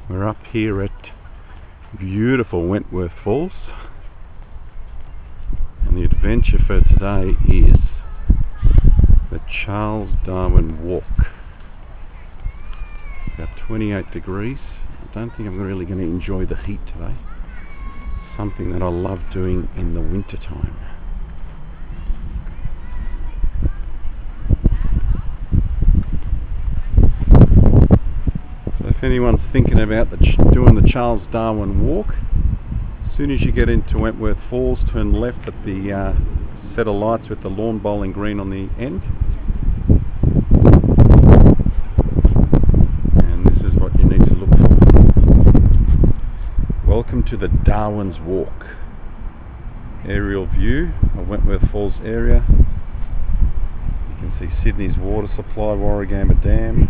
We're up here at beautiful Wentworth Falls, and the adventure for today is the Charles Darwin Walk. About 28 degrees. I don't think I'm really going to enjoy the heat today. Something that I love doing in the winter time. So if anyone's thinking about doing the Charles Darwin Walk, as soon as you get into Wentworth Falls, turn left at the set of lights with the lawn bowling green on the end. And this is what you need to look for. Welcome to the Darwin's Walk. Aerial view of Wentworth Falls area. You can see Sydney's water supply, Warragamba Dam.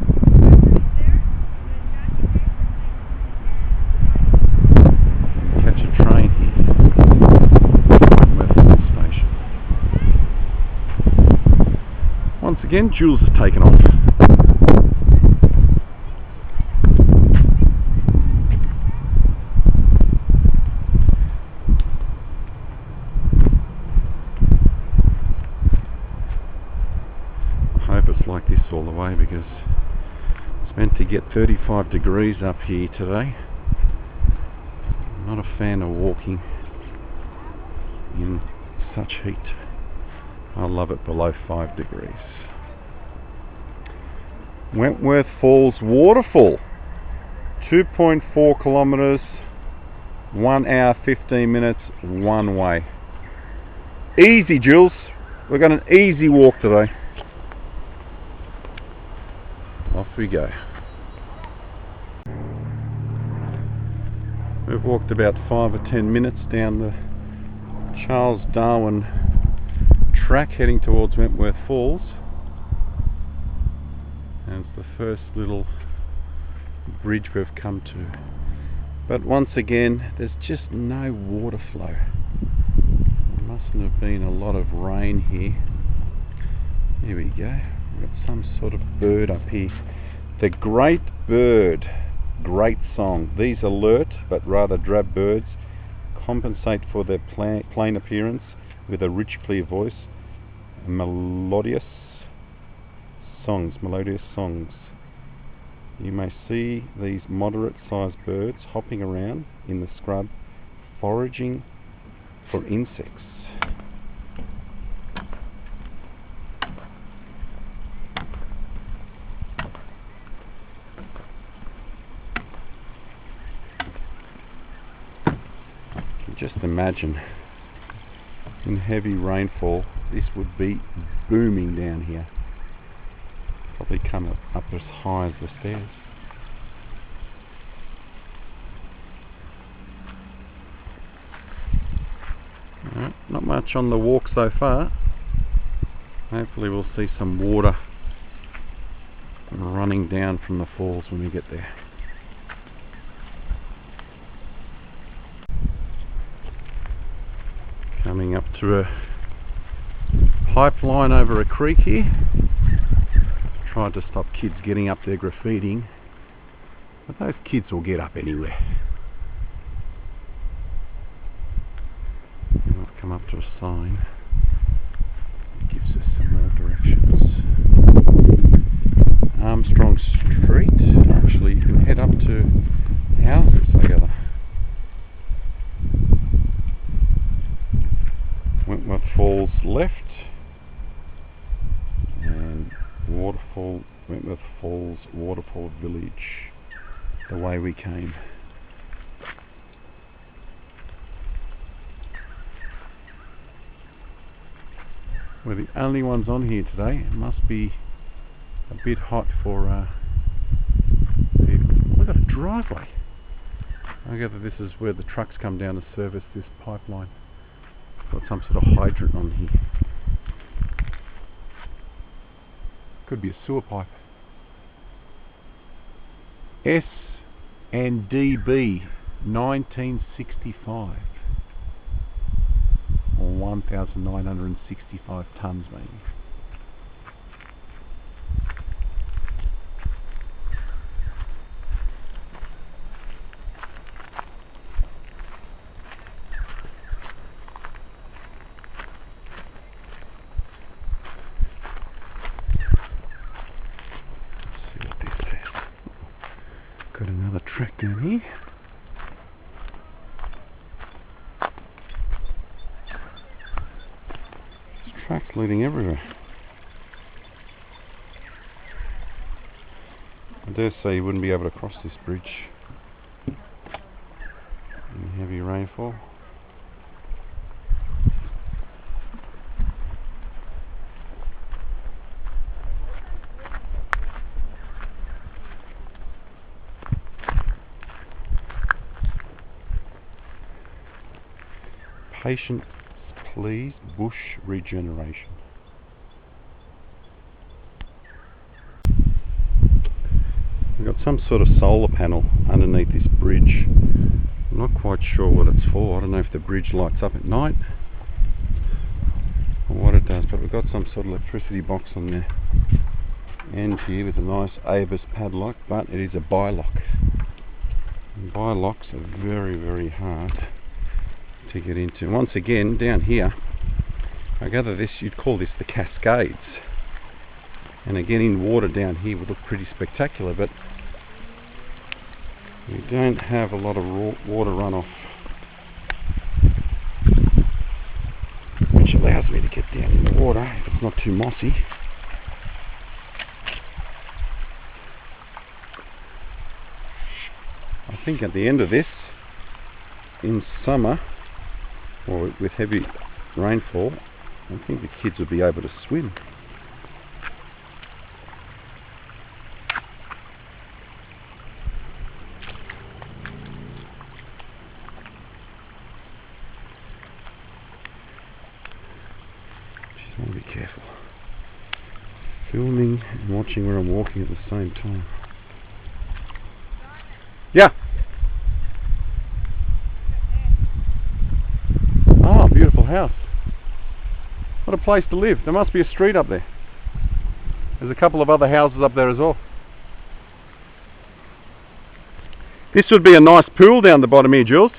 Catch a train here, Wentworth Falls Station. Once again, Jules has taken off. Like this all the way, because it's meant to get 35 degrees up here today. I'm not a fan of walking in such heat. I love it below 5 degrees. Wentworth Falls waterfall, 2.4 kilometres, 1 hour 15 minutes one way. Easy, Jules. We've got an easy walk today. Off we go. We've walked about 5 or 10 minutes down the Charles Darwin track heading towards Wentworth Falls, and it's the first little bridge we've come to. But once again, there's just no water flow. There mustn't have been a lot of rain here. Here we go. We've got some sort of bird up here. The great bird, great song. These alert but rather drab birds compensate for their plain appearance with a rich, clear voice and melodious songs. You may see these moderate-sized birds hopping around in the scrub, foraging for insects. Just imagine, in heavy rainfall, this would be booming down here. Probably come up as high as the stairs. Not much on the walk so far. Hopefully we'll see some water running down from the falls when we get there. Coming up to a pipeline over a creek here. Tried to stop kids getting up there graffitiing, but those kids will get up anywhere. I've come up to a sign that gives us some more directions. Armstrong Street. Actually, you can head up to houses together. Wentworth Falls left, and Wentworth Falls Waterfall Village, the way we came. We're the only ones on here today. It must be a bit hot for people. We've got a driveway. I gather this is where the trucks come down to service this pipeline. Got some sort of hydrant on here. Could be a sewer pipe. S&DB 1965, or 1,965 tonnes maybe. track down here. There's tracks leading everywhere. I dare say you wouldn't be able to cross this bridge in heavy rainfall. Patience, please. Bush regeneration. We've got some sort of solar panel underneath this bridge. I'm not quite sure what it's for. I don't know if the bridge lights up at night or what it does, but we've got some sort of electricity box on the end here with a nice Avis padlock, but it is a bi-lock. And bi-locks are very, very hard to get into. Once again, down here, I gather this, you'd call this the Cascades, and again in water down here would look pretty spectacular, but we don't have a lot of water runoff, which allows me to get down in the water if it's not too mossy. I think at the end of this, in summer, or with heavy rainfall, I think the kids will be able to swim. Just want to be careful. Filming and watching where I'm walking at the same time. Yeah. Ah, beautiful house. What a place to live. There must be a street up there. There's a couple of other houses up there as well. This would be a nice pool down the bottom here, Jules,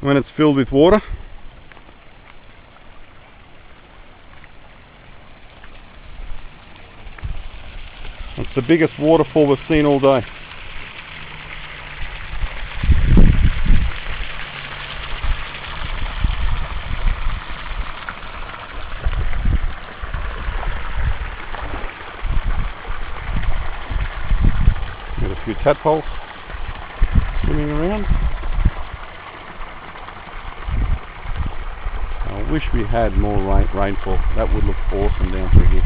when it's filled with water. It's the biggest waterfall we've seen all day. Got a few tadpoles swimming around. I wish we had more rainfall. That would look awesome down through here.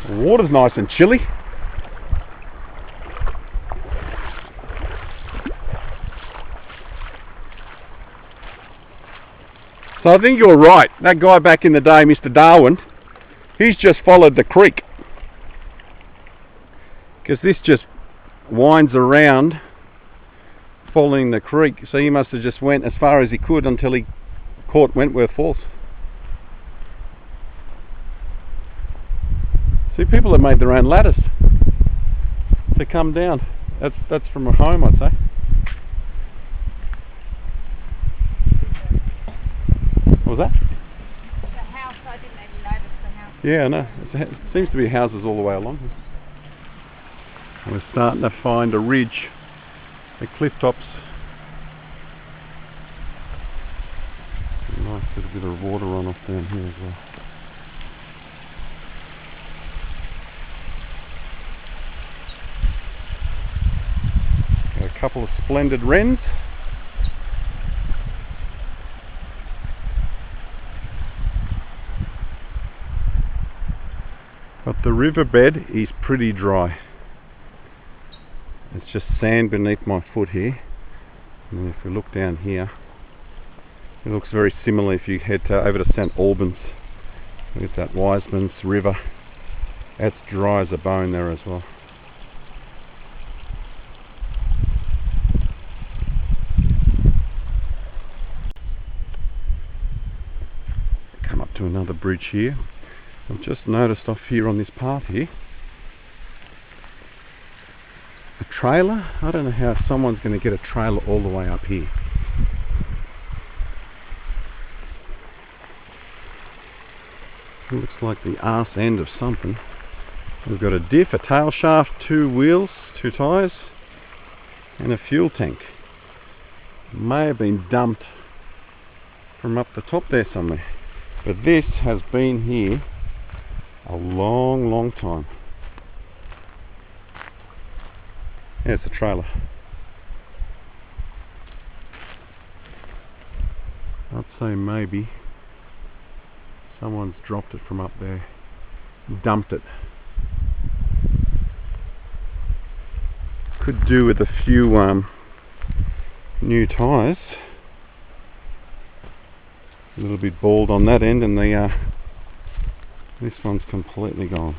The water's nice and chilly. So I think you're right. That guy back in the day, Mr. Darwin, he's just followed the creek. Because this just winds around following the creek. So he must have just went as far as he could until he caught Wentworth Falls. See, people have made their own ladders to come down. That's from a home, I'd say. What was that? The house, I didn't even notice the house. Yeah, I know. It seems to be houses all the way along. We're starting to find a ridge, the cliff tops. Nice little bit of water runoff down here as well. Got a couple of splendid wrens. But the riverbed is pretty dry. It's just sand beneath my foot here. And if we look down here, it looks very similar if you head over to St. Albans. Look at that Wiseman's River. That's dry as a bone there as well. Come up to another bridge here. I've just noticed off here on this path here, a trailer. I don't know how someone's going to get a trailer all the way up here. It looks like the arse end of something. We've got a diff, a tail shaft, 2 wheels, 2 tyres, and a fuel tank. May have been dumped from up the top there somewhere, but this has been here a long time. There's the trailer. I'd say maybe someone's dropped it from up there, dumped it. Could do with a few new tyres. A little bit bald on that end, and the this one's completely gone.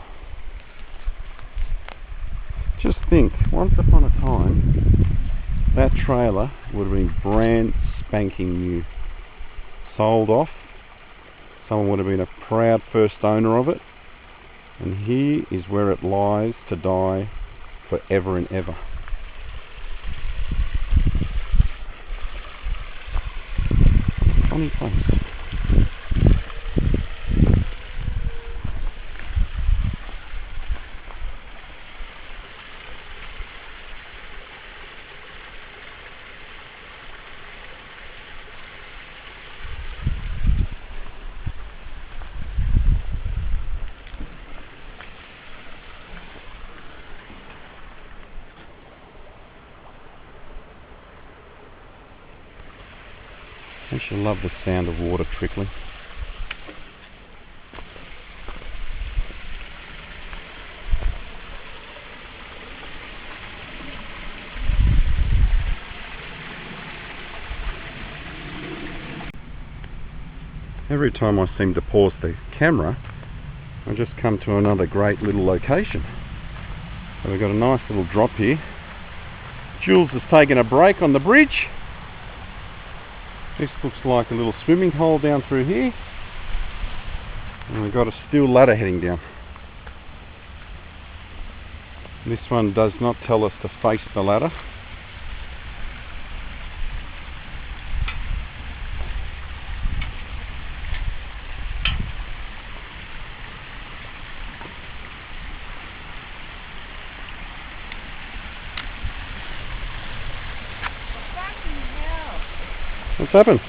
Just think, once upon a time, that trailer would have been brand spanking new. Sold off. Someone would have been a proud first owner of it, and here is where it lies to die forever and ever. Funny place. I should love the sound of water trickling. Every time I seem to pause the camera, I just come to another great little location. So we've got a nice little drop here. Jules has taken a break on the bridge. This looks like a little swimming hole down through here, and we've got a steel ladder heading down. This one does not tell us to face the ladder. What's happened?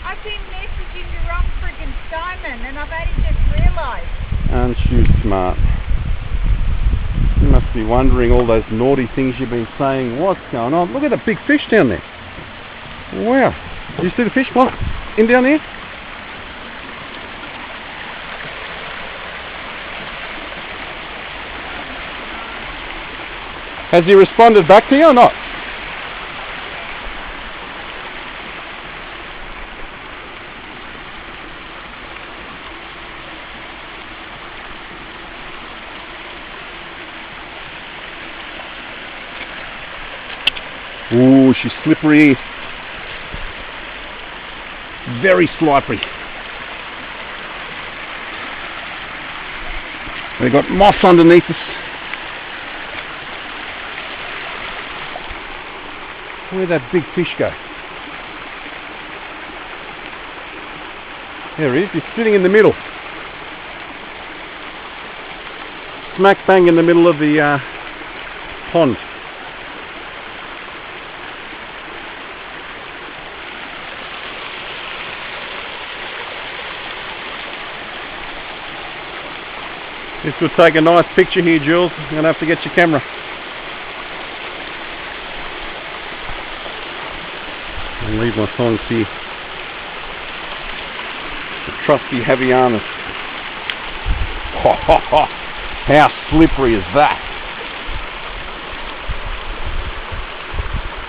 I've been messaging the wrong friggin' Simon, and I've only just realised. Aren't you smart? You must be wondering all those naughty things you've been saying. What's going on? Look at the big fish down there. Wow. Do you see the fish? Come on. In down here. Has he responded back to you or not? Ooh, she's slippery. Very slippery. We've got moss underneath us. Where'd that big fish go? There he is. He's sitting in the middle. Smack bang in the middle of the pond. This would take a nice picture here, Jules. You're going to have to get your camera. I'll leave my songs here. The trusty heavy harness. Ho, ho, ho. How slippery is that?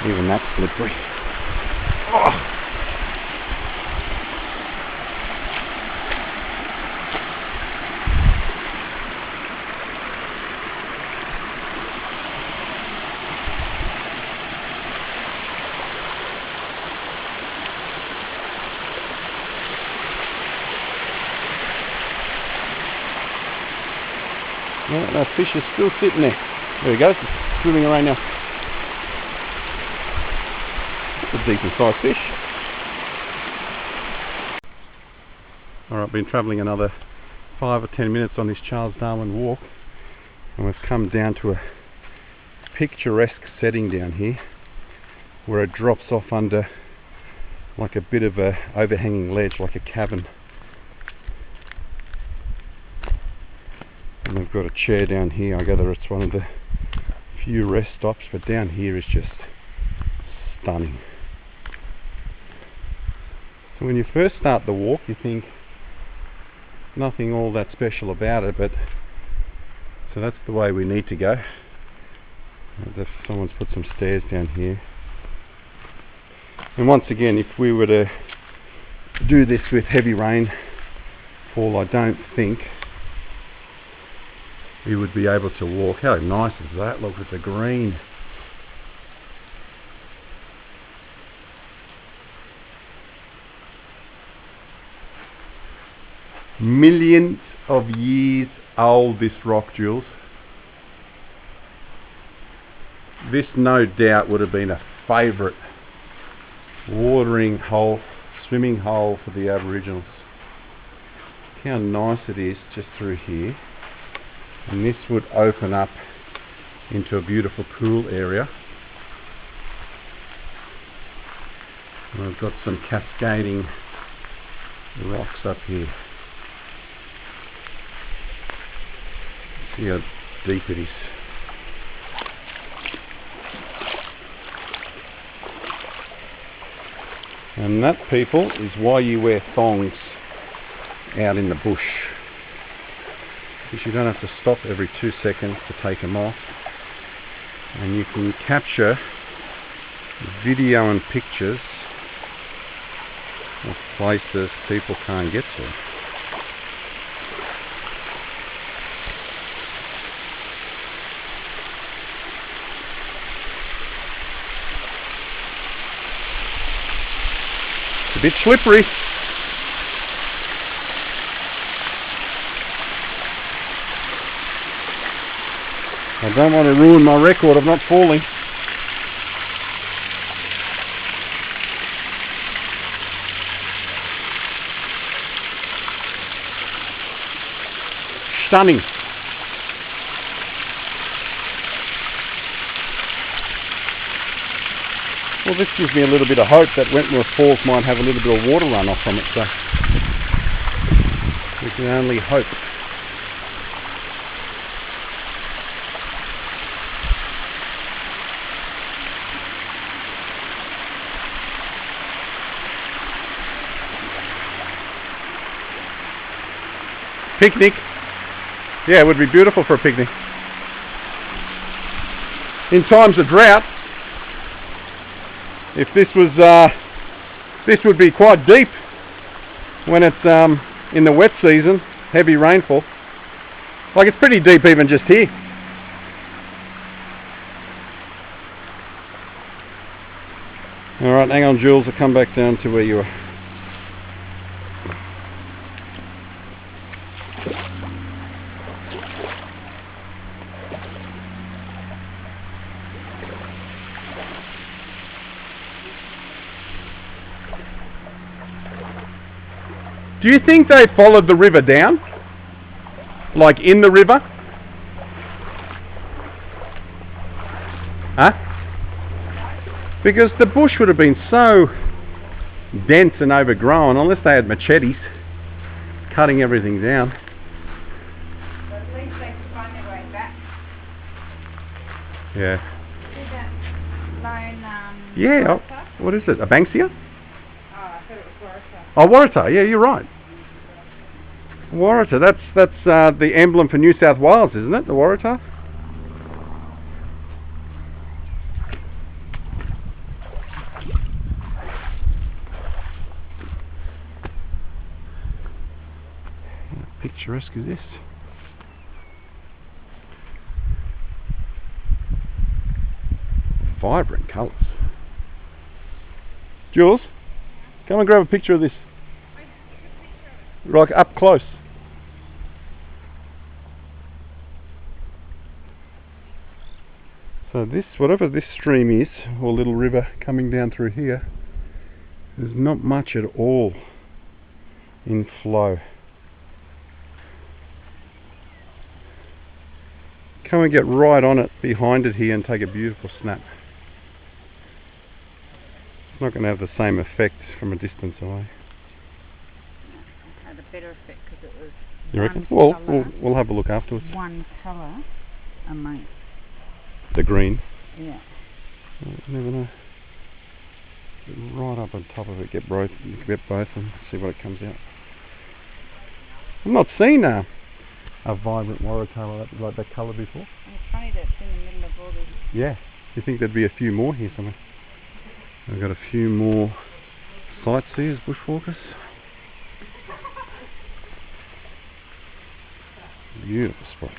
Even that's slippery. Oh. Yeah, that fish is still sitting there. There he goes, it's swimming around now. That's a decent sized fish. Alright, been travelling another 5 or 10 minutes on this Charles Darwin walk, and we've come down to a picturesque setting down here where it drops off under like a bit of a overhanging ledge, like a cavern. And we've got a chair down here. I gather it's one of the few rest stops, but down here is just stunning. So when you first start the walk, you think nothing all that special about it, but so that's the way we need to go. Someone's put some stairs down here. And once again, if we were to do this with heavy rainfall, I don't think we would be able to walk. How nice is that? Look at the green. Millions of years old, this rock, Jules. This no doubt would have been a favourite watering hole, swimming hole for the Aboriginals. Look how nice it is just through here. And this would open up into a beautiful pool area. And we've got some cascading rocks up here. See how deep it is. And that, people, is why you wear thongs out in the bush. Because you don't have to stop every 2 seconds to take them off. And you can capture video and pictures of places people can't get to. It's a bit slippery. I don't want to ruin my record of not falling. Stunning. Well, this gives me a little bit of hope that Wentworth Falls might have a little bit of water runoff from it, so we can only hope. Picnic. Yeah, it would be beautiful for a picnic. In times of drought, if this was, this would be quite deep when it's in the wet season, heavy rainfall. Like, it's pretty deep even just here. Alright, hang on, Jules, I'll come back down to where you are. Do you think they followed the river down? Like in the river? Huh? Because the bush would have been so dense and overgrown, unless they had machetes cutting everything down. But at least they could find their way back. Yeah. See that lone, Yeah, Waratah? what is it? A Banksia? Oh, I thought it was Waratah. Oh, Waratah, yeah, you're right. Waratah, that's the emblem for New South Wales, isn't it? The Waratah? How picturesque is this? Vibrant colours. Jules, come and grab a picture of this. Right up close. So this, whatever this stream is, or little river coming down through here, there's not much at all in flow. Come and get right on it, behind it here, and take a beautiful snap. It's not going to have the same effect from a distance away. It had a better effect because it was You reckon? one Well, colour, we'll have a look afterwards. one colour amongst. The green. Yeah. You never know. Get right up on top of it, get both and see what it comes out. I've not seen a vibrant waratah like that colour before. And it's funny that it's in the middle of all these. Yeah. You think there'd be a few more here somewhere? I've got a few more sightseers, bushwalkers. Beautiful spot.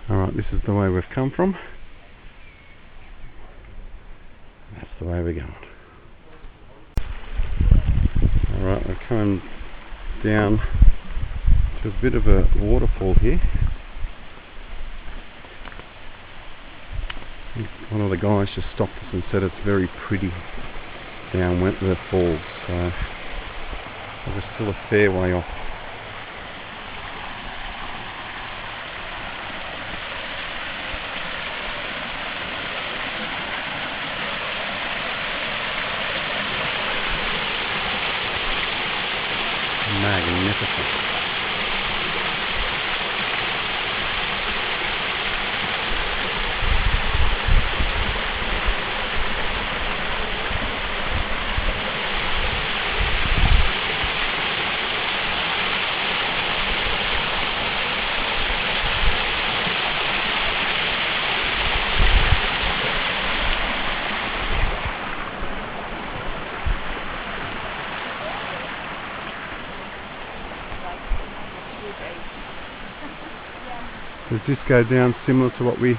Alright, this is the way we've come from. That's the way we're going. Alright, we're coming down to a bit of a waterfall here. One of the guys just stopped us and said it's very pretty down Wentworth Falls, so we're still a fair way off. Magnificent. Does this go down similar to what we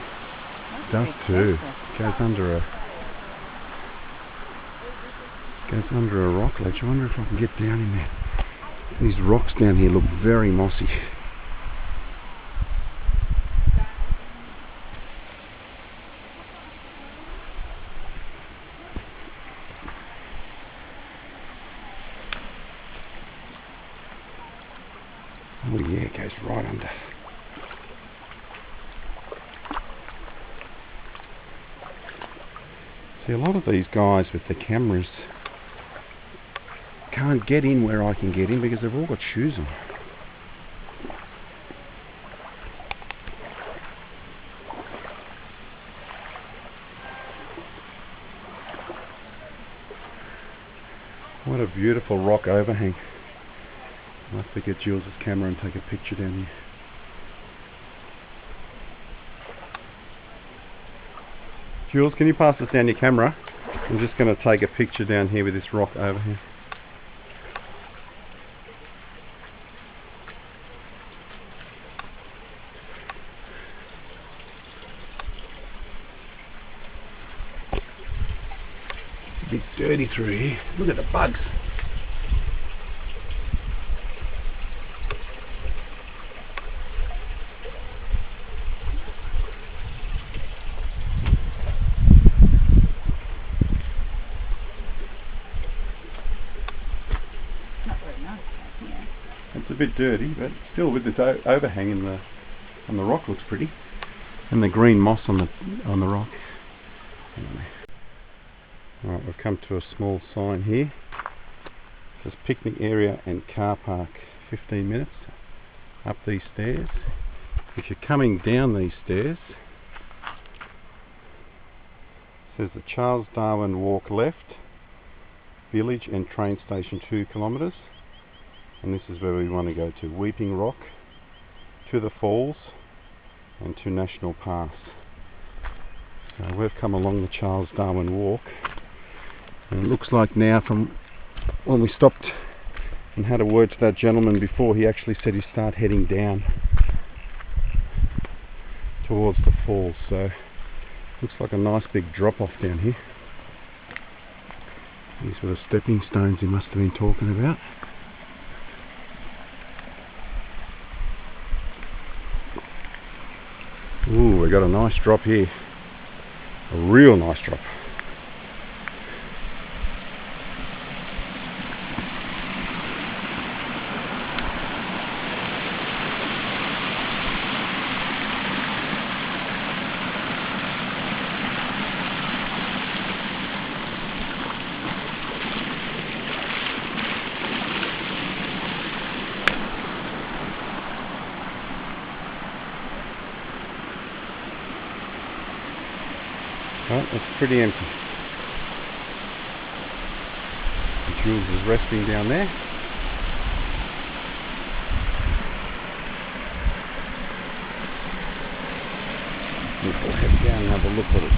does too? Goes under a rock ledge. I wonder if I can get down in there. These rocks down here look very mossy. Oh yeah, it goes right under. See, a lot of these guys with the cameras can't get in where I can get in because they've all got shoes on. What a beautiful rock overhang. I'll have to get Jules' camera and take a picture down here. Jules, can you pass us down your camera? I'm just going to take a picture down here with this rock over here. It's a bit dirty through here. Look at the bugs. It's a bit dirty, but still with this overhang on the rock looks pretty, and the green moss on the rock. Anyway. Alright, we've come to a small sign here. It says picnic area and car park. 15 minutes up these stairs. If you're coming down these stairs, it says the Charles Darwin walk left, village and train station 2 kilometres. And this is where we want to go to Weeping Rock, to the falls and to National Pass. So we've come along the Charles Darwin walk, and it looks like now from when we stopped and had a word to that gentleman before, he actually said he start heading down towards the falls. So looks like a nice big drop off down here. These were the stepping stones he must have been talking about. Ooh, we got a nice drop here. A real nice drop. Oh, it's pretty empty. Jules is resting down there. We'll head down and have a look at it.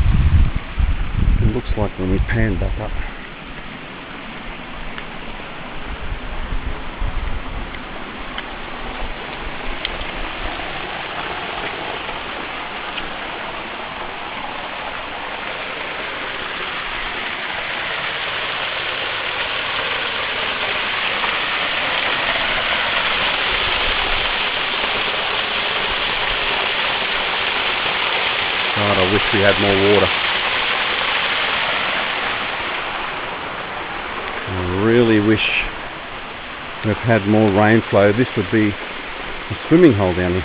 It looks like when we pan back up. God, I wish we had more water. I really wish we've had more rain flow. This would be a swimming hole down here.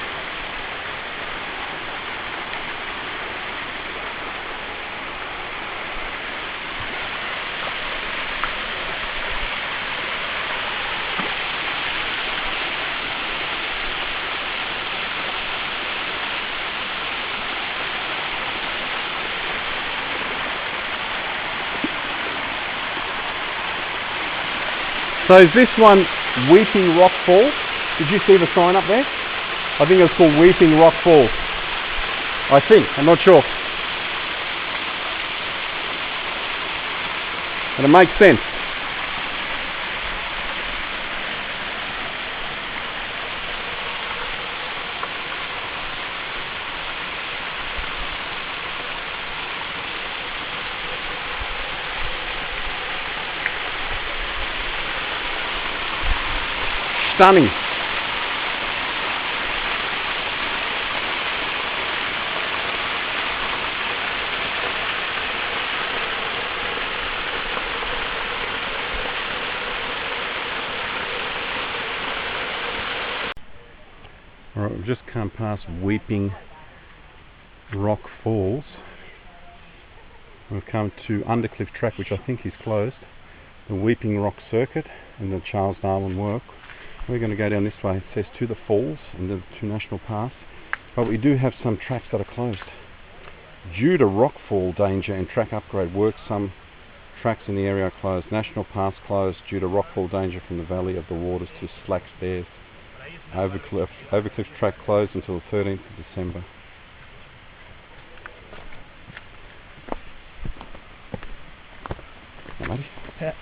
So is this one Weeping Rock Falls? Did you see the sign up there? I think it's called Weeping Rock Falls. I think, I'm not sure. But it makes sense. Stunning. Alright, we've just come past Weeping Rock Falls. We've come to Undercliff Track, which I think is closed. The Weeping Rock Circuit and the Charles Darwin Work. We're going to go down this way. It says to the falls and the two national parks, but we do have some tracks that are closed due to rockfall danger and track upgrade work. Some tracks in the area are closed. National parks closed due to rockfall danger from the Valley of the Waters to Slack Stairs. Overcliff Track closed until the 13th of December. Hey, buddy. Yeah.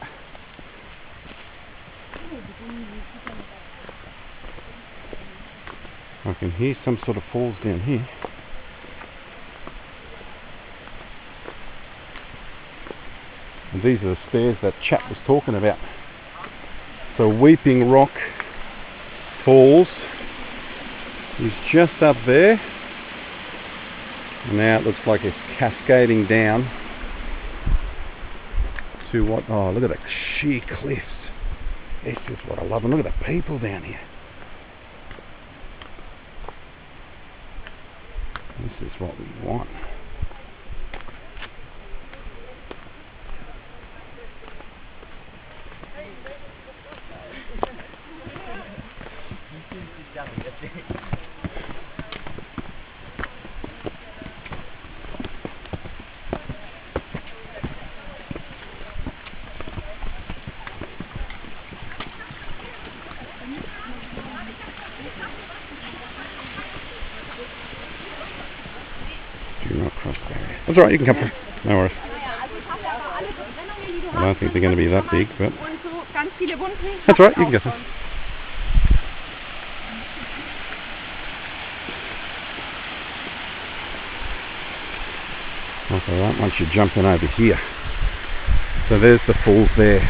I can hear some sort of falls down here. And these are the stairs that chap was talking about. So Weeping Rock Falls is just up there. And now it looks like it's cascading down to what? Oh, look at the sheer cliffs. This is what I love. And look at the people down here. This is what we want. Do not cross barrier. That's alright, you can come through. No worries. I don't think they're going to be that big, but that's alright, you can go through. That's alright, once you're jumping over here. So there's the falls there.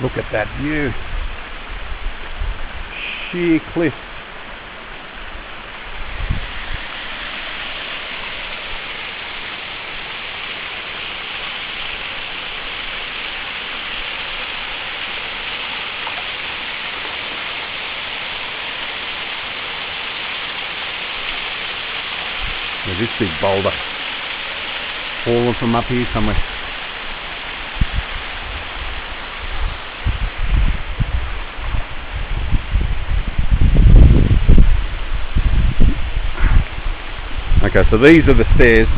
Look at that view. Sheer cliff. There's this big boulder falling from up here somewhere. Okay, so these are the stairs,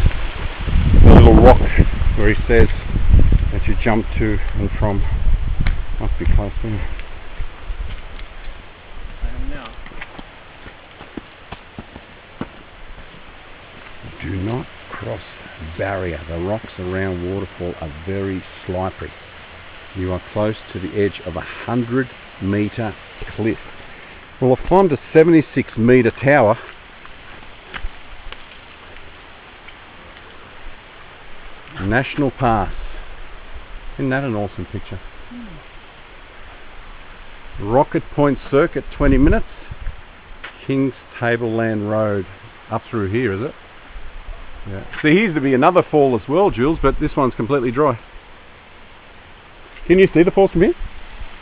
the little rock where he says that you jump to and from. Must be close there. Now. Do not cross barrier. The rocks around waterfall are very slippery. You are close to the edge of a 100-metre cliff. Well, I've climbed a 76-metre tower. National Pass. Isn't that an awesome picture? Rocket Point Circuit, 20 minutes. King's Tableland Road. Up through here, is it? Yeah. There used to be another fall as well, Jules, but this one's completely dry. Can you see the falls from here?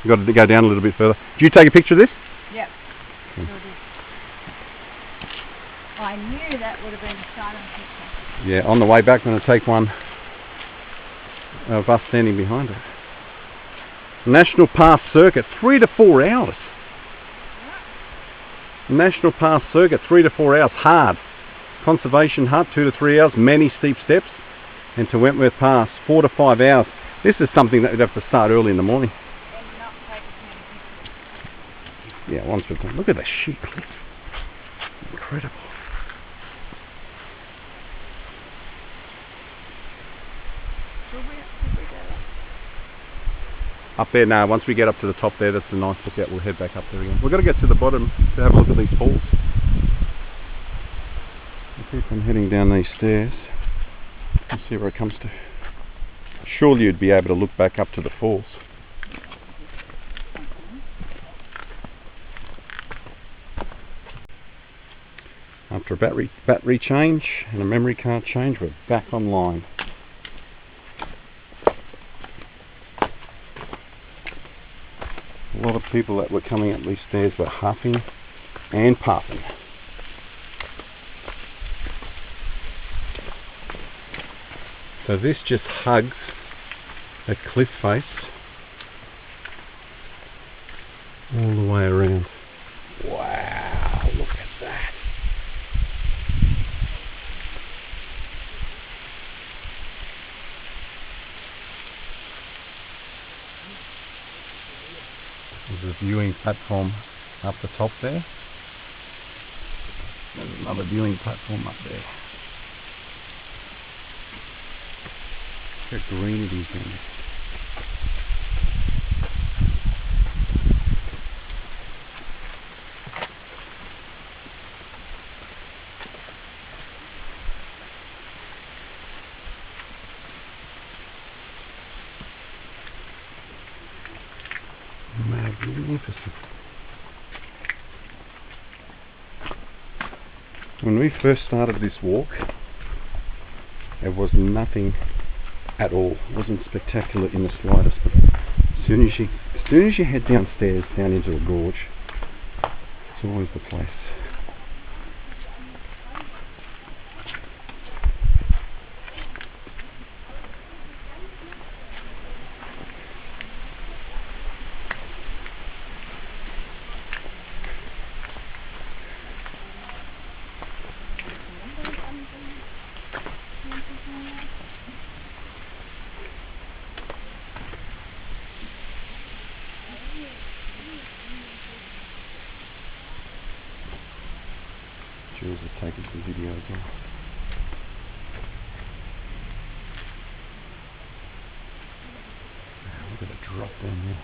You've got to go down a little bit further. Do you take a picture of this? Yep. I knew that would have been a starting picture. Yeah, on the way back I'm going to take one of us standing behind it. National Pass Circuit, 3 to 4 hours. National Pass Circuit, 3 to 4 hours, hard. Conservation hut, 2 to 3 hours, many steep steps. And to Wentworth Pass, 4 to 5 hours. This is something that we'd have to start early in the morning. And not take as many pictures. Yeah, once we've done. Look at the sheer cliff. Incredible. Should we go up? Up there now, once we get up to the top there, that's a nice lookout. We'll head back up there again. We've got to get to the bottom to have a look at these falls. We'll keep on heading down these stairs and see where it comes to. Surely you'd be able to look back up to the falls. After a battery change and a memory card change, we're back online. A lot of people that were coming up these stairs were huffing and puffing. So this just hugs a cliff face all the way around. Wow, look at that. There's a viewing platform up the top there. There's another viewing platform up there. Look how green it is down there. Magnificent. When we first started this walk, there was nothing at all. It wasn't spectacular in the slightest, but as soon as you head downstairs, down into a gorge, it's always the place. Jules is taking some video as well. Wow, look at the drop down there.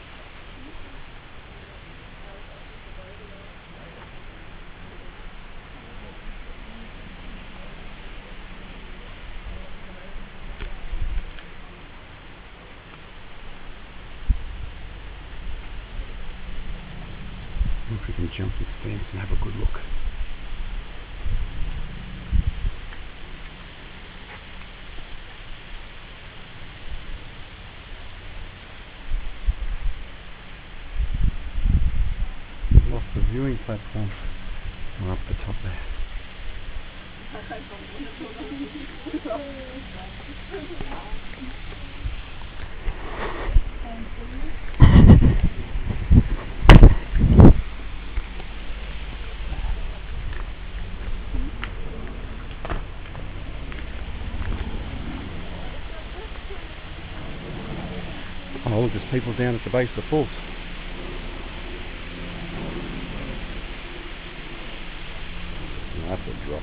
If we can jump this fence and have a good look. We've lost the viewing platform. We're up the top there. Oh, look, there's people down at the base of the falls. That's a drop.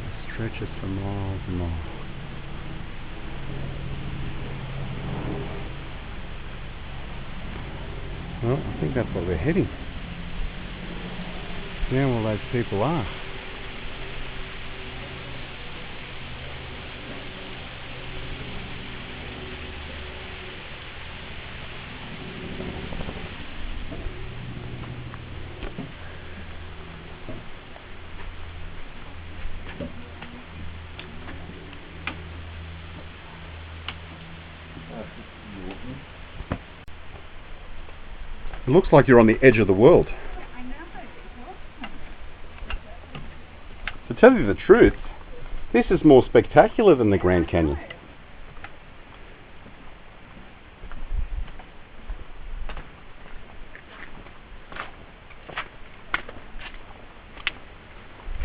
It stretches for miles and miles. Well, I think that's what we're heading. Down where those people are. It looks like you're on the edge of the world. I know, it's awesome. To tell you the truth, this is more spectacular than the Grand Canyon. I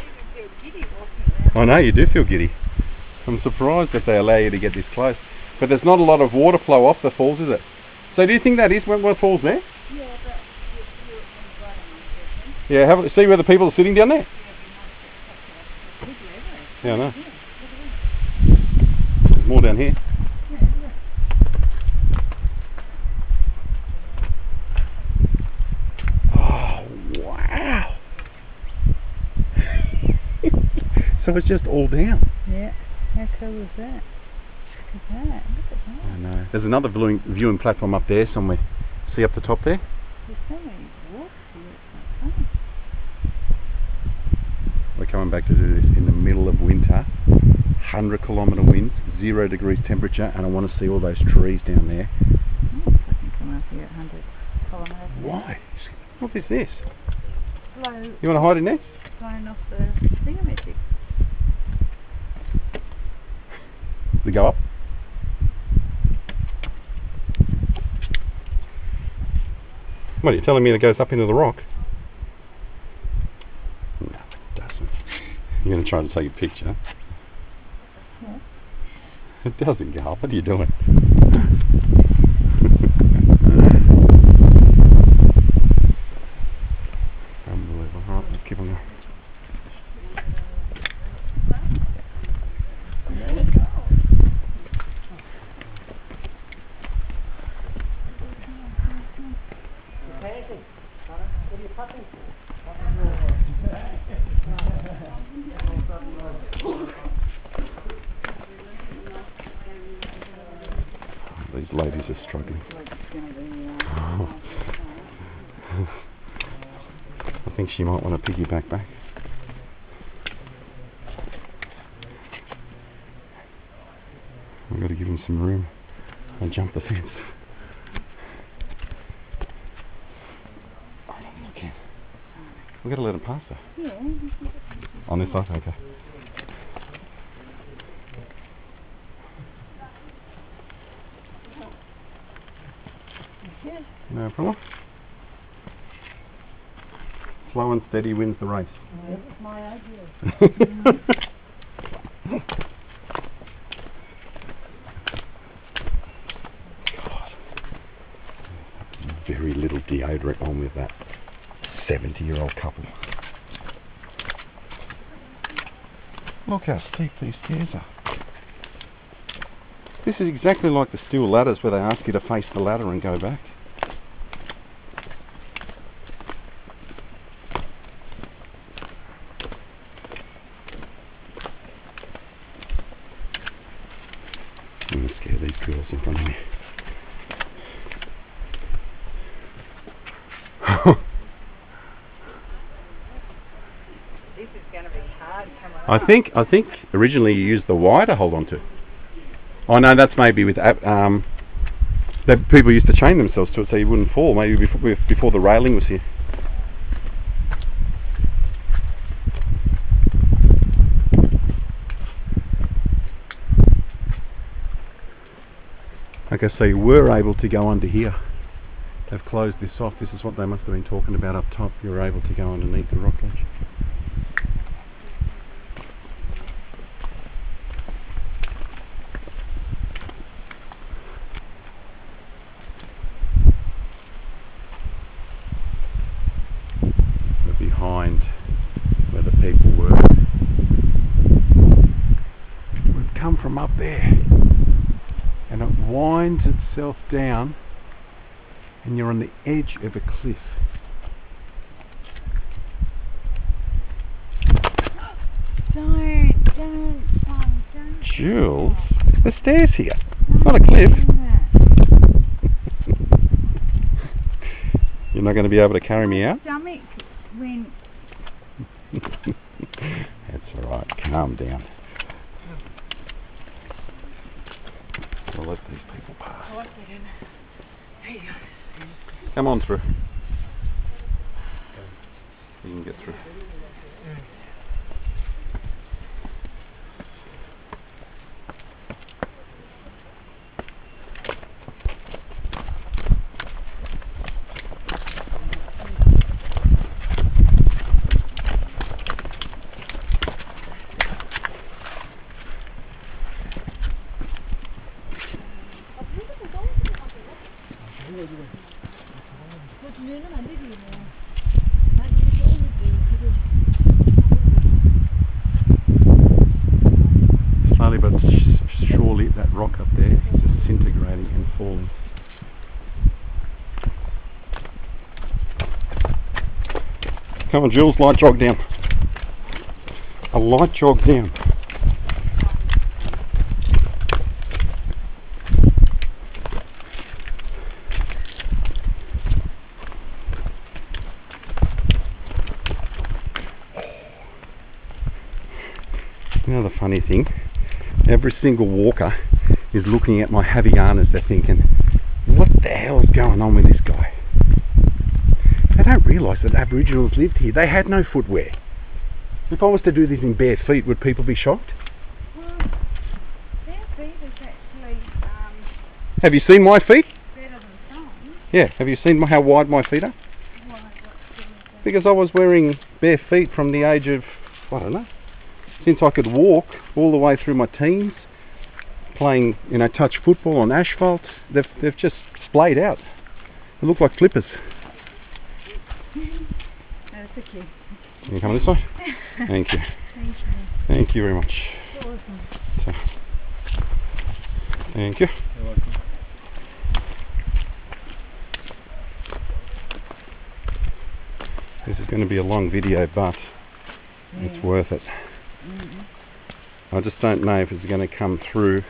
even feel giddy walking around. I know, you do feel giddy. I'm surprised that they allow you to get this close. But there's not a lot of water flow off the falls, is it? So do you think that is Wentworth Falls there? Yeah, but you're right on my Yeah, see where the people are sitting down there? Yeah, I know. There's more down here. Oh, wow. So it's just all down. Yeah, how cool is that? Look at that, look at that. I know. There's another viewing platform up there somewhere. See up the top there? There's so many walks here, it's not fun. We're coming back to do this in the middle of winter. 100-kilometre winds, 0 degrees temperature, and I want to see all those trees down there. Oh, I can come up here at 100 kilometres. Why? What is this? Blow, You want to hide in there? blown off the thingamajig. We go up? What, are you telling me it goes up into the rock? No, it doesn't. You're going to try to take a picture? Yeah. It doesn't go up. What are you doing? Unbelievable. Alright, let's keep on going. These ladies are struggling. I think she might want to piggyback back. I've got to give him some room. I'll jump the fence. Okay. We've got to let him pass her. Yeah. On this side? Okay. Yeah. No problem. Slow and steady wins the race. That's my idea. God. Very little deodorant on with that 70-year-old couple. Look how steep these stairs are. This is exactly like the steel ladders where they ask you to face the ladder and go back. I'm going to scare these girls in front of me. I think originally you used the wire to hold on to. Oh no, that's maybe with that people used to chain themselves to it so you wouldn't fall. Maybe before the railing was here. Okay, so you were able to go under here. They've closed this off. This is what they must have been talking about up top. You were able to go underneath the rock ledge. We're behind where the people were. We've come from up there. And it winds itself down and you're on the edge of a cliff. Don't. Jules, there's stairs here, not a cliff. You're not going to be able to carry me out? Stomach went. That's alright, calm down. We'll let these people pass. Come on through. You can get through. Slowly but surely that rock up there is disintegrating and falling. Come on Jules, light jog down. A light jog down. You know the funny thing, every single walker is looking at my Havianas, they're thinking, what the hell is going on with this guy? They don't realise that Aboriginals lived here. They had no footwear. If I was to do this in bare feet, would people be shocked? Well, their feet is actually Have you seen my feet? better than some. Yeah, have you seen how wide my feet are? Because I was wearing bare feet from the age of, I don't know, since I could walk all the way through my teens, playing, touch football on asphalt. They've just splayed out. They look like flippers. That's a key. Can you come this way? Thank you. Thank you. Thank you very much. Awesome. So, thank you. You're welcome. This is going to be a long video, but it's worth it. I just don't know if it's going to come through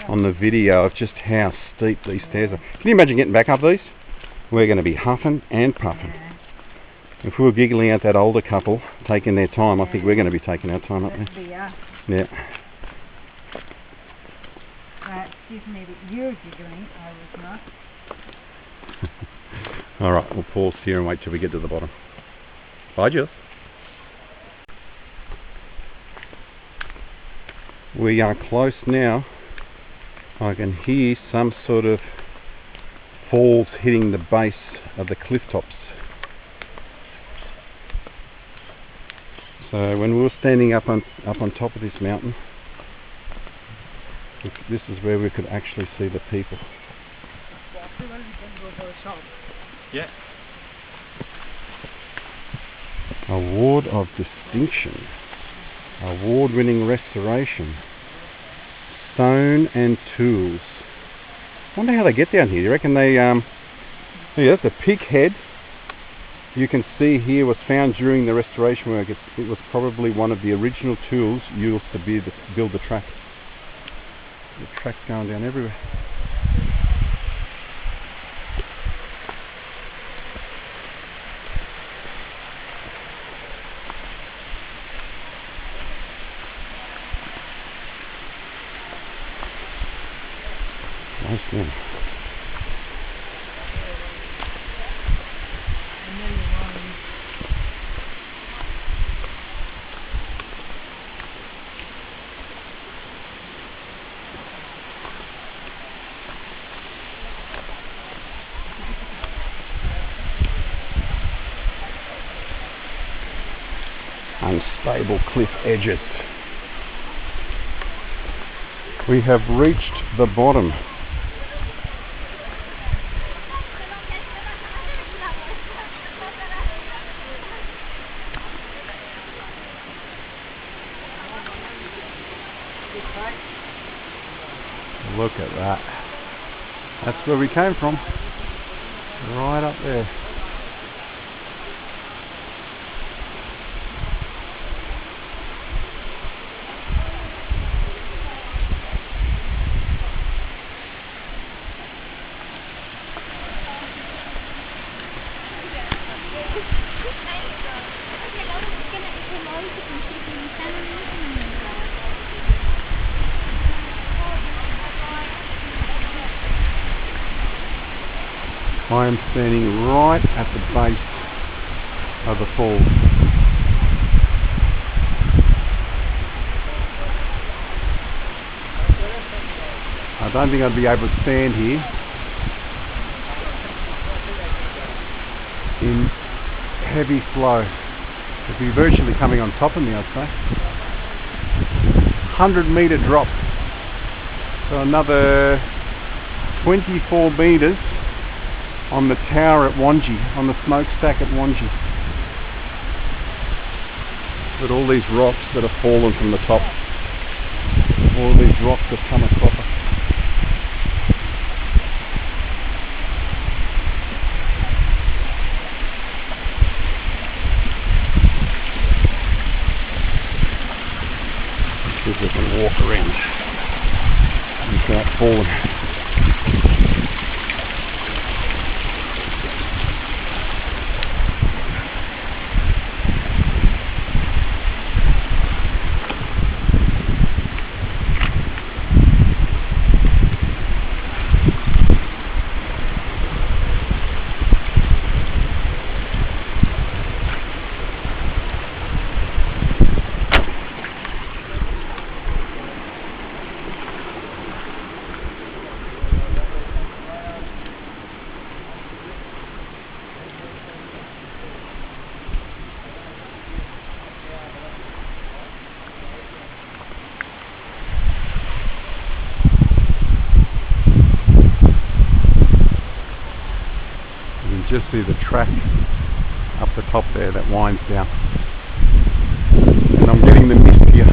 on the video of just how steep these stairs are. Can you imagine getting back up these? We're going to be huffing and puffing. If we were giggling at that older couple taking their time, I think we're going to be taking our time up there. Yeah. Excuse me that you're giggling, I was not. Alright, we'll pause here and wait till we get to the bottom. Bye, Jill. We are close now. I can hear some sort of falls hitting the base of the cliff tops. So when we were standing up on top of this mountain, this is where we could actually see the people. Yeah. Award of Distinction, award-winning restoration, stone and tools. I wonder how they get down here. You reckon they, yeah, the pig head you can see here was found during the restoration work. It was probably one of the original tools used to build the track. The track's going down everywhere. Nice one. Unstable cliff edges. We have reached the bottom. Look at that. That's where we came from. Right up there. I am standing right at the base of the falls. I don't think I'd be able to stand here in heavy flow. It'd be virtually coming on top of me, I'd say. 100-metre drop. So another 24 metres on the tower at Wanji, on the smokestack at Wanji. But all these rocks that have fallen from the top, all these rocks have come across us. See if we can walk around without falling. Just see the track up the top there that winds down, and I'm getting the mist here,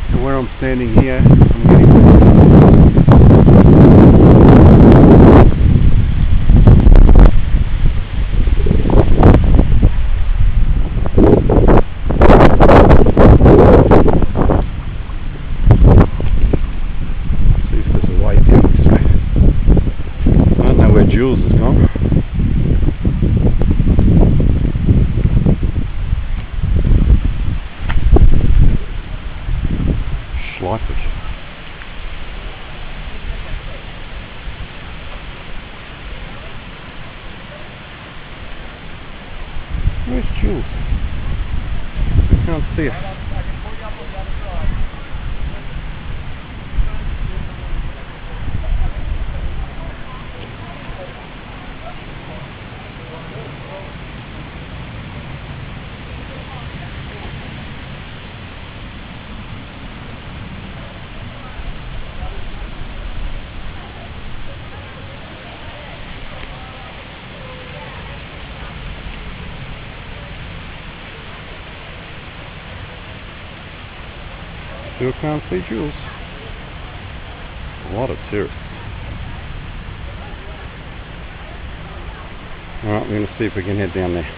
and where I'm standing here I'm getting see if there's a way down this way. I don't know where Jules has gone. Where's Jules? I can't see her. Still can't see Jules. A lot of tourists. Alright, we're going to see if we can head down there.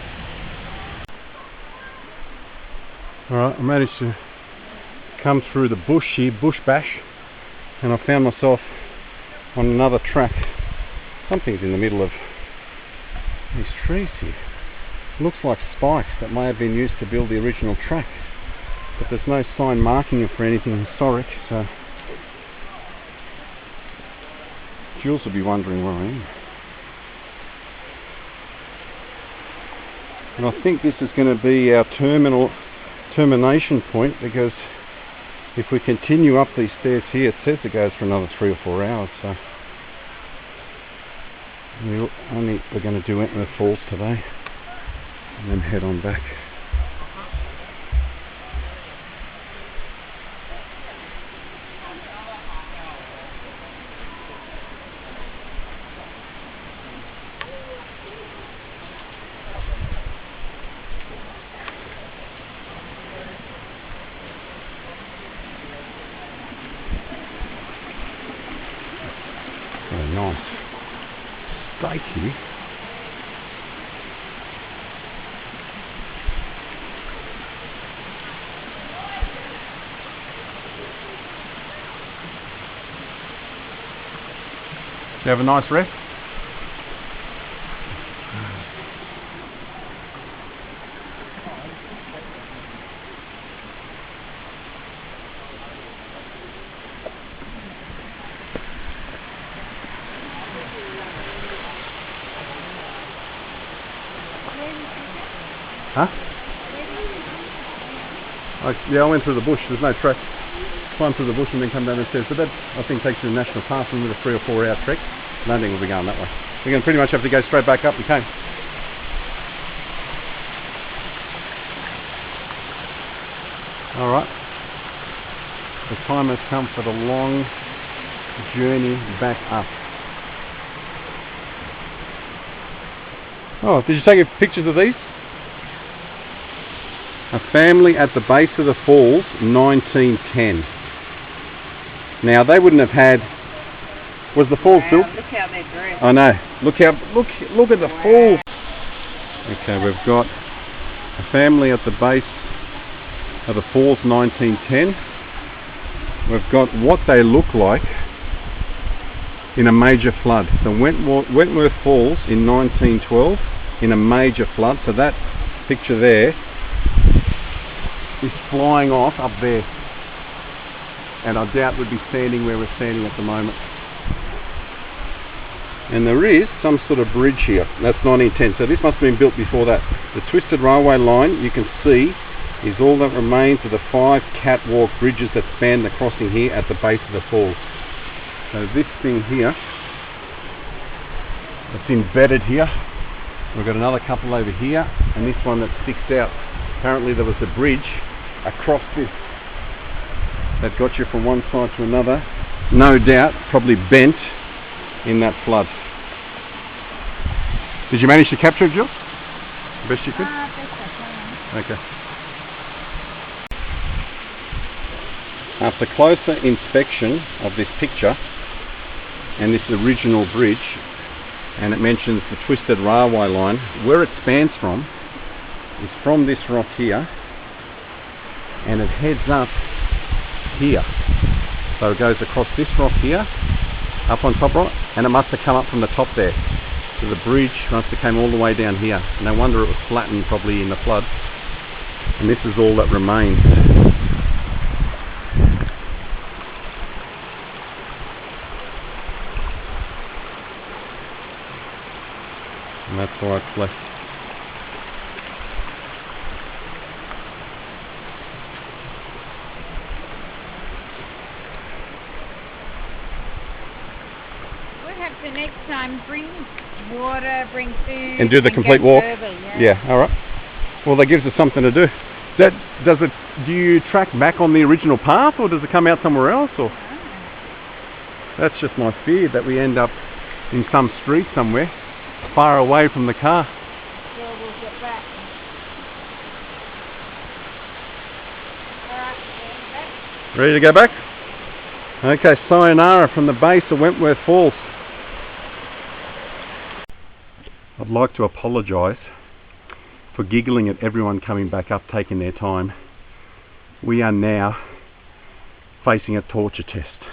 Alright, I managed to come through the bush here, bush bash, and I found myself on another track. Something's in the middle of these trees here. Looks like spikes that may have been used to build the original track. But there's no sign marking it for anything historic, so Jules will be wondering where I am. And I think this is going to be our termination point, because if we continue up these stairs here, it says it goes for another 3 or 4 hours. So we're going to do Wentworth Falls today and then head on back. Very nice steak here. Did you have a nice rest? Huh? Yeah, I went through the bush. There's no track. Climb through the bush and then come down the stairs. But that, I think, takes you to the national park with a 3 or 4 hour trek. I don't think we'll be going that way. We're going to pretty much have to go straight back up we came. Alright. The time has come for the long journey back up. Oh, did you take pictures of these? A family at the base of the falls, 1910. Now they wouldn't have had. Was the falls built? Look how they're dressed. I know. Look at the falls. Okay, we've got a family at the base of the falls, 1910. We've got what they look like in a major flood. So Wentworth Falls in 1912 in a major flood. So that picture there is flying off up there, and I doubt we'd be standing where we're standing at the moment. And there is some sort of bridge here. That's 1910, so this must have been built before that. The twisted railway line, you can see, is all that remains of the 5 catwalk bridges that span the crossing here at the base of the falls. So this thing here, it's embedded here. We've got another couple over here, and this one that sticks out. Apparently there was a bridge across this that got you from one side to another. No doubt, probably bent in that flood. Did you manage to capture it, Jill? The best you could? Okay. After closer inspection of this picture and this original bridge, and it mentions the twisted railway line, where it spans from is from this rock here, and it heads up here. So it goes across this rock here, up on top rock, and it must have come up from the top there. So the bridge must have come all the way down here. No wonder it was flattened probably in the flood. And this is all that remains. And that's why it's left. We'll have to next time bring water, bring food, and do the complete walk. Further, yeah, alright. Well, that gives us something to do. Do you track back on the original path, or does it come out somewhere else? Or that's just my fear, that we end up in some street somewhere far away from the car. Well, we'll get back. Alright, back. Ready to go back? Okay, sayonara from the base of Wentworth Falls. I'd like to apologise for giggling at everyone coming back up, taking their time. We are now facing a torture test.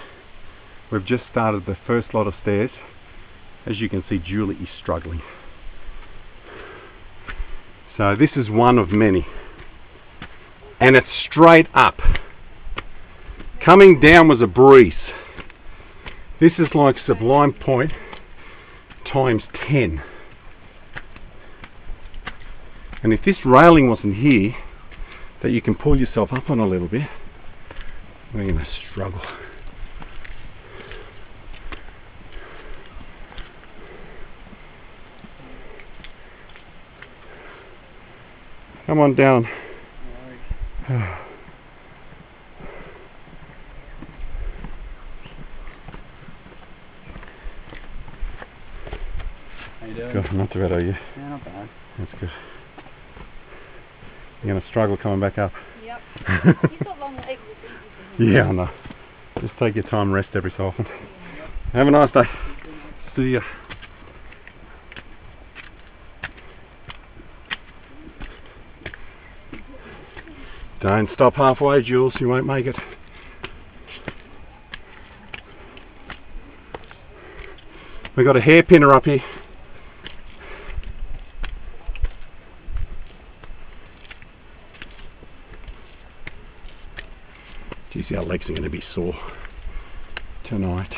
We've just started the first lot of stairs. As you can see, Julie is struggling. So this is one of many. And it's straight up. Coming down was a breeze. This is like Sublime Point times 10. And if this railing wasn't here, that you can pull yourself up on a little bit, we're going to struggle. Come on down. How you doing? Good, not too bad, are you? Yeah, not bad. That's good. You're going to struggle coming back up. Yep. He's got long legs. Yeah, I know. Just take your time, rest every so often. Have a nice day. See ya. Don't stop halfway, Jules, you won't make it. We've got a hairpinner up here. Geez, our legs are going to be sore tonight.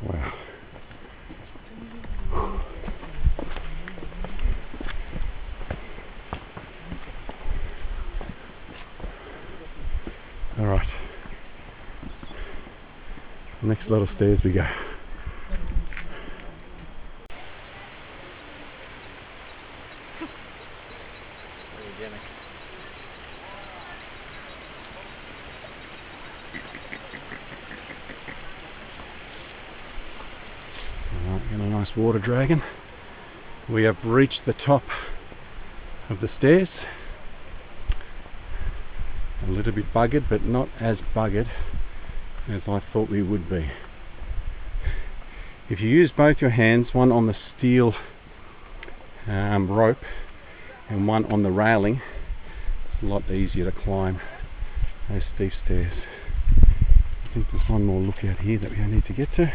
Wow. All right. Next lot of stairs we go. Got a nice water dragon. We have reached the top of the stairs. A little bit buggered, but not as buggered as I thought we would be. If you use both your hands, one on the steel rope and one on the railing, it's a lot easier to climb those steep stairs. I think there's one more look out here that we need to get to.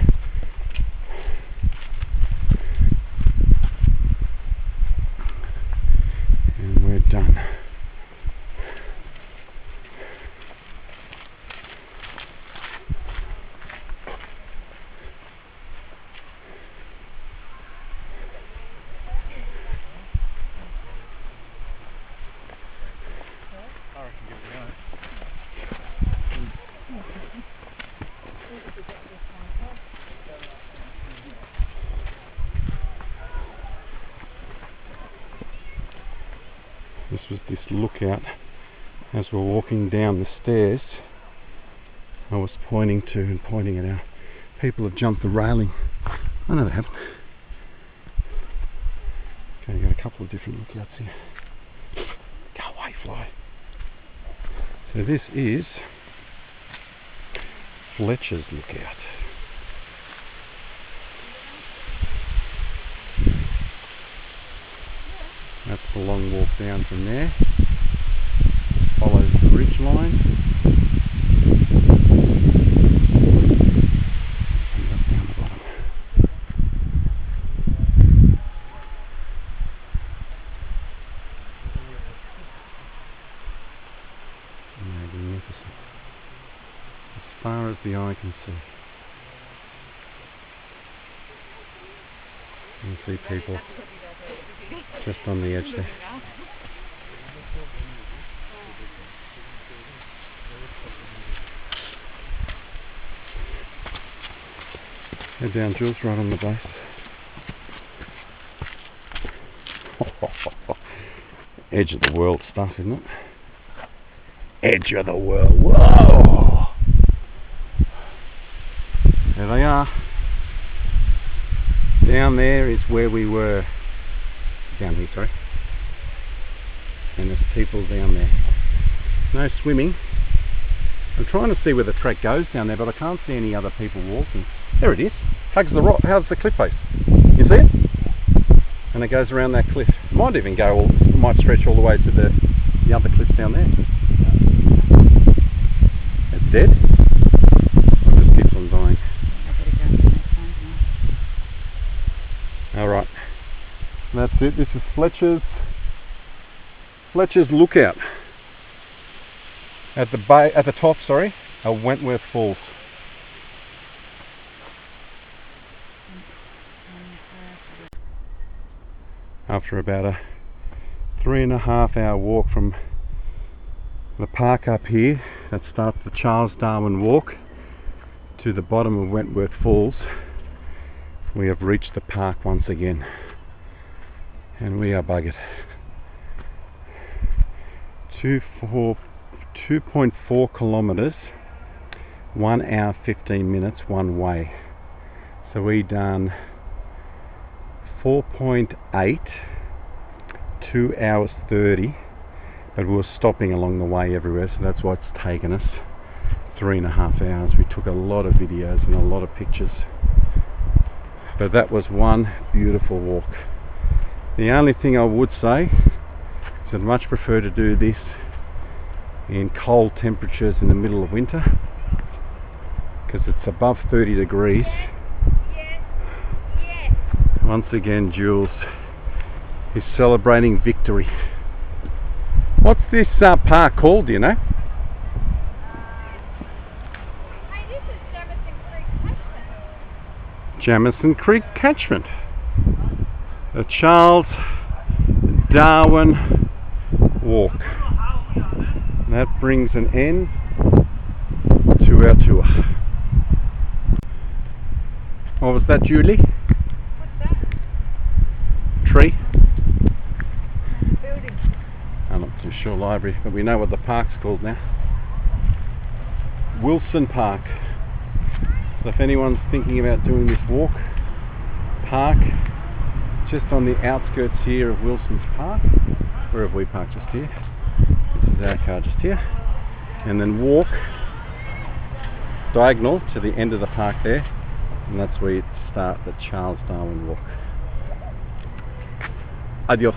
And we're done. This was this lookout as we're walking down the stairs. I was pointing to and pointing at our people have jumped the railing. Oh no, they haven't. Okay, got a couple of different lookouts here. Go away, fly. So this is Fletchers lookout. That's the long walk down from there. Follows the ridge line. And up down the bottom. Magnificent. As far as the eye can see. You can see people just on the edge there. Head down, Jules, right on the base. Edge of the world stuff, isn't it? Edge of the world. Whoa! There they are. Down there is where we were. Down here, sorry. And there's people down there. No swimming. I'm trying to see where the track goes down there, but I can't see any other people walking. There it is. Hugs the rock. How's the cliff face? You see it? And it goes around that cliff. It might even go, might stretch all the way to the other cliff down there. It's dead. It just keeps on dying. Alright. That's it. This is Fletchers. Fletchers Lookout at the top, sorry, of Wentworth Falls. After about a 3.5 hour walk from the park up here that starts the Charles Darwin walk to the bottom of Wentworth Falls, we have reached the park once again, and we are buggered. 2.4 kilometres, 1 hour 15 minutes one way. So we done 4.8, 2 hours 30, but we were stopping along the way everywhere, so that's why it's taken us 3.5 hours. We took a lot of videos and a lot of pictures, but that was one beautiful walk. The only thing I would say is I'd much prefer to do this in cold temperatures in the middle of winter, because it's above 30 degrees. Yes. Once again, Jules is celebrating victory. What's this park called, do you know? Hey, this is Jamison Creek Catchment. Jamison Creek Catchment. The Charles Darwin Walk. That brings an end to our tour. What was that, Julie? What's that? Tree? Building. I'm not too sure, library, but we know what the park's called now. Wilson Park. So if anyone's thinking about doing this walk, park just on the outskirts here of Wilson's Park. Where have we parked? Just here. This is our car just here. And then walk diagonal to the end of the park there, and that's where you start the Charles Darwin walk. Adios.